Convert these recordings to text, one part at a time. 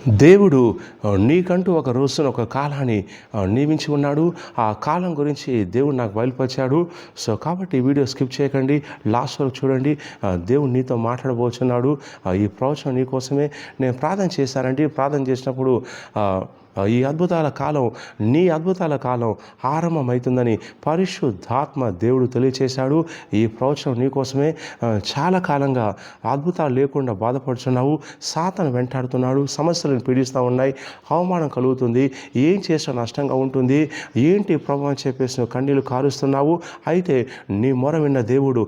దేవుడు నీకంటూ ఒక రోజున ఒక కాలాన్ని నియమించి ఉన్నాడు. ఆ కాలం గురించి దేవుడు నాకు బయలుపరిచాడు. సో కాబట్టి ఈ వీడియో స్కిప్ చేయకండి, లాస్ట్ వరకు చూడండి. దేవుడు నీతో మాట్లాడబోతున్నాడు. ఈ ప్రవచనం నీ కోసమే. నేను ప్రార్థన చేశానండి. ప్రార్థన చేసినప్పుడు ఈ అద్భుతాల కాలం, నీ అద్భుతాల కాలం ఆరంభమవుతుందని పరిశుద్ధాత్మ దేవుడు తెలియచేశాడు. ఈ ప్రవచనం నీకోసమే. చాలా కాలంగా అద్భుతాలు లేకుండా బాధపడుతున్నావు, సాతాను వెంటాడుతున్నాడు, సమస్యలను పీడిస్తూ ఉన్నాయి, అవమానం కలుగుతుంది, ఏం చేసినా నష్టంగా ఉంటుంది, ఏంటి ప్రభు అని చెప్పేసి నువ్వు కన్నీళ్ళు కారుస్తున్నావు. అయితే నీ మొర విన్న దేవుడు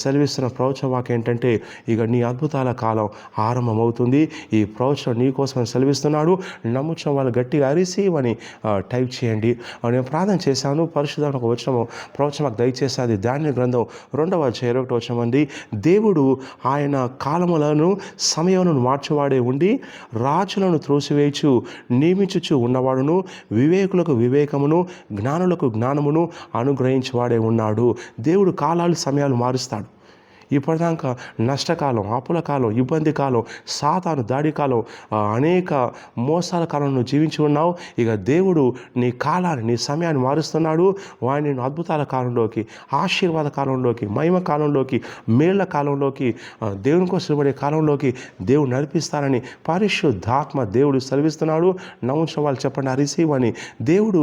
సెలవిస్తున్న ప్రవచన వాక్యం ఏంటంటే, ఇక నీ అద్భుతాల కాలం ఆరంభమవుతుంది. ఈ ప్రవచనం నీకోసం సెలవిస్తున్నాడు. నమ్ముచిన వాళ్ళు గట్టిగా రిసీవ్ అని టైప్ చేయండి. నేను ప్రార్థన చేశాను. పరిశుద్ధమైన ఒక ప్రవచనం మాకు దయచేసి అది దానియేలు గ్రంథం 2:21 ఉంది. దేవుడు ఆయన కాలములను సమయములను మార్చువాడే ఉండి రాజులను త్రోసివేయచు నియమించుచు ఉన్నవాడును, వివేకులకు వివేకమును జ్ఞానులకు జ్ఞానమును అనుగ్రహించువాడే ఉన్నాడు. దేవుడు కాలాలు సమయాలు మారుస్తాడు. ఇప్పటిదాకా నష్టకాలం, అప్పుల కాలం, ఇబ్బంది కాలం, సాతాను దాడి కాలం, అనేక మోసాల కాలంలో జీవించి ఉన్నావు. ఇక దేవుడు నీ కాలాన్ని, నీ సమయాన్ని మారుస్తున్నాడు. వాడిని నేను అద్భుతాల కాలంలోకి, ఆశీర్వాద కాలంలోకి, మహిమ కాలంలోకి, మేళ్ల కాలంలోకి, దేవుని కోసం పడే కాలంలోకి దేవుడు నడిపిస్తానని పరిశుద్ధాత్మ దేవుడు సెలవిస్తున్నాడు. నమ్ముచిన వాళ్ళు చెప్పండి రిసీవ్ అని. దేవుడు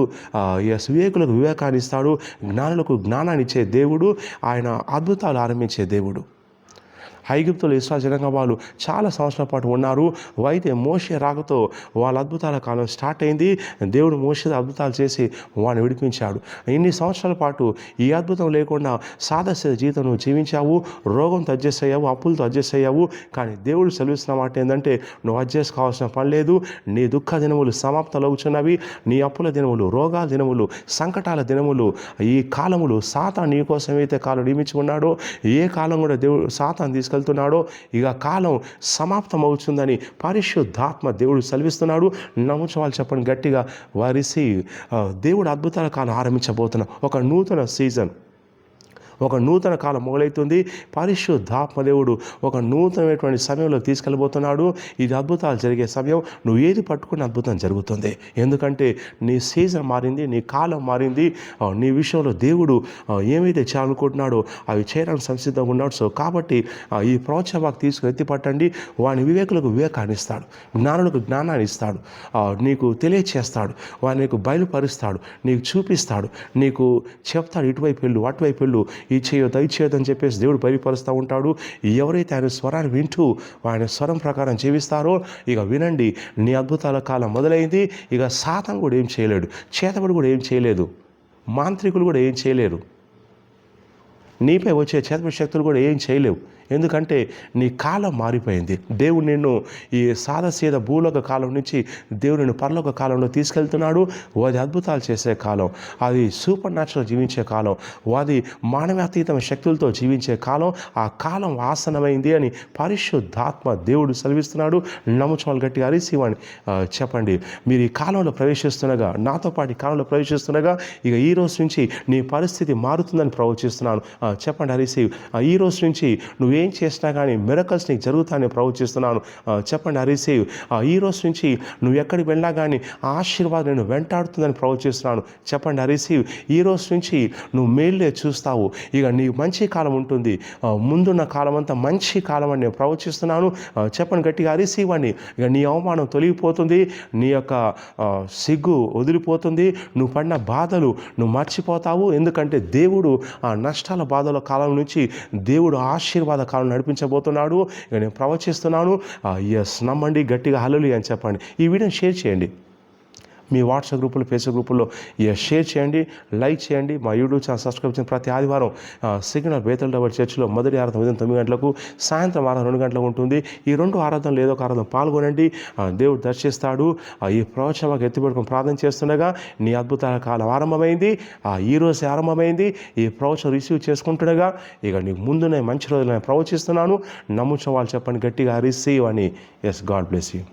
వివేకులకు వివేకాన్ని ఇస్తాడు, జ్ఞానులకు జ్ఞానాన్ని ఇచ్చే దేవుడు, ఆయన అద్భుతాలు ఆరంభించే దేవుడు. ఐగుప్తులో ఇశ్రాయేలు జనాంగం వాళ్ళు చాలా సంవత్సరాల పాటు ఉన్నారు. అయితే మోషే రాకతో వాళ్ళ అద్భుతాల కాలం స్టార్ట్ అయింది. దేవుడు మోషే అద్భుతాలు చేసి వాడిని విడిపించాడు. ఇన్ని సంవత్సరాల పాటు ఈ అద్భుతం లేకుండా సాదాసీద జీవితం నువ్వు జీవించావు, రోగంతో అడ్జస్ట్ అయ్యావు, అప్పులతో అడ్జస్ట్ అయ్యావు. కానీ దేవుడు సెలవిస్తున్న మాట ఏంటంటే, నువ్వు అడ్జస్ట్ కావాల్సిన పని లేదు. నీ దుఃఖ దినములు సమాప్తమవుతున్నవి. నీ అప్పుల దినములు, రోగాల దినములు, సంకటాల దినములు, ఈ కాలములు సాతాను నీ కోసం అయితే కాలం నియమించి ఉన్నాడో, ఏ కాలం కూడా దేవుడు సాతాను తీసుకెళ్తున్నాడో, ఇక కాలం సమాప్తం అవుతుందని పరిశుద్ధాత్మ దేవుడు సెలవిస్తున్నాడు. నమ్ముచిన వాళ్ళు చెప్పండి గట్టిగా వారిసి. దేవుడు అద్భుతాల కాలం ఆరంభించబోతున్న ఒక నూతన సీజన్, ఒక నూతన కాలం మొదలవుతుంది. పరిశుద్ధాత్మ దేవుడు ఒక నూతనమైనటువంటి సమయంలో తీసుకెళ్ళబోతున్నాడు. ఇది అద్భుతాలు జరిగే సమయం. నువ్వు ఏది పట్టుకున్న అద్భుతం జరుగుతుంది. ఎందుకంటే నీ సీజన్ మారింది, నీ కాలం మారింది. నీ విషయంలో దేవుడు ఏమైతే చేయాలనుకుంటున్నాడో అవి చేయడానికి సంసిద్ధంగా ఉన్నాడు. సో కాబట్టి ఈ ప్రవచన వాక్కు తీసుకుని ఎత్తిపట్టండి. వాని వివేకులకు వివేకాన్ని ఇస్తాడు, జ్ఞానులకు జ్ఞానాన్ని ఇస్తాడు, నీకు తెలియచేస్తాడు, వాని నీకు బయలుపరుస్తాడు, నీకు చూపిస్తాడు, నీకు చెప్తాడు, ఇటువైపు వెళ్ళు, అటువైపు వెళ్ళు, ఇది చేయొద్దు, అది చేయొద్దు అని చెప్పేసి దేవుడు బయలుపరుస్తూ ఉంటాడు. ఎవరైతే ఆయన స్వరాన్ని వింటూ ఆయన స్వరం ప్రకారం జీవిస్తారో, ఇక వినండి, నీ అద్భుతాల కాలం మొదలైంది. ఇక సాతాను కూడా ఏం చేయలేడు, చేతబడి కూడా ఏం చేయలేదు, మాంత్రికులు కూడా ఏం చేయలేరు, నీపై వచ్చే చేతబడి శక్తులు కూడా ఏం చేయలేవు. ఎందుకంటే నీ కాలం మారిపోయింది. దేవుడు నిన్ను ఈ సాదాసీద భూలోక కాలం నుంచి దేవుడు నిన్ను పరలోక కాలంలో తీసుకెళ్తున్నాడు. అది అద్భుతాలు చేసే కాలం, అది సూపర్ న్యాచురల్ జీవించే కాలం, అది మానవాతీతమైన శక్తులతో జీవించే కాలం. ఆ కాలం ఆసనమైంది అని పరిశుద్ధాత్మ దేవుడు సెలవిస్తున్నాడు. నమ్ముచోళ్ళు గట్టిగా రిసీవ్ అని చెప్పండి. మీరు ఈ కాలంలో ప్రవేశిస్తుండగా, నాతో పాటు ఈ కాలంలో ప్రవేశిస్తుండగా, ఇక ఈ రోజు నుంచి నీ పరిస్థితి మారుతుందని ప్రవచిస్తున్నాను. చెప్పండి రిసీవ్. ఈ రోజు నుంచి నువ్వేం చేసినా కానీ మిరకల్స్ నీకు జరుగుతాయని ప్రవచిస్తున్నాను. చెప్పండి రిసీవ్. ఈ రోజు నుంచి నువ్వు ఎక్కడికి వెళ్ళినా కానీ ఆశీర్వాదం నేను వెంటాడుతుందని ప్రవచిస్తున్నాను. చెప్పండి రిసీవ్. ఈ రోజు నుంచి నువ్వు మేళ్ళే చూస్తావు. ఇక నీ మంచి కాలం ఉంటుంది. ముందున్న కాలం అంతా మంచి కాలం అని నేను ప్రవచిస్తున్నాను. చెప్పండి గట్టిగా రిసీవ్ అని. ఇక నీ అవమానం తొలగిపోతుంది, నీ యొక్క సిగ్గు వదిలిపోతుంది, నువ్వు పడిన బాధలు నువ్వు మర్చిపోతావు. ఎందుకంటే దేవుడు ఆ నష్టాల బాధల కాలం నుంచి దేవుడు ఆశీర్వాద కాలం నడిపించబోతున్నాడు. ఇక నేను ప్రవచిస్తున్నాను. నమ్మండి, గట్టిగా హల్లెలూయా అని చెప్పండి. ఈ వీడియోని షేర్ చేయండి. మీ వాట్సాప్ గ్రూపులు, ఫేస్బుక్ గ్రూపుల్లో షేర్ చేయండి, లైక్ చేయండి. మా యూట్యూబ్ ఛానల్ సబ్స్క్రైబ్ చేయండి. ప్రతి ఆదివారం సిగ్నల్ బేతల్ డబల్ చర్చిలో మొదటి ఆరాధన ఉదయం 9 గంటలకు, సాయంత్రం ఆరాధన 2 గంటలకు ఉంటుంది. ఈ 2 ఆరాధనలు ఏదో ఒక ఆరాధన పాల్గొనండి. దేవుడు దర్శిస్తాడు. ఈ ప్రవచన వాక్కు ఎత్తిపట్టుకొని ప్రార్థన చేస్తుండగా నీ అద్భుతాల కాలం ఆరంభమైంది. ఈ రోజే ఆరంభమైంది. ఈ ప్రవచనం రిసీవ్ చేసుకుంటుండగా ఇక నీకు ముందునే మంచి రోజులు నేను ప్రవచిస్తున్నాను. నమ్ముచిన వాళ్ళు చెప్పండి గట్టిగా రిసీవ్ అని. Yes, God bless you.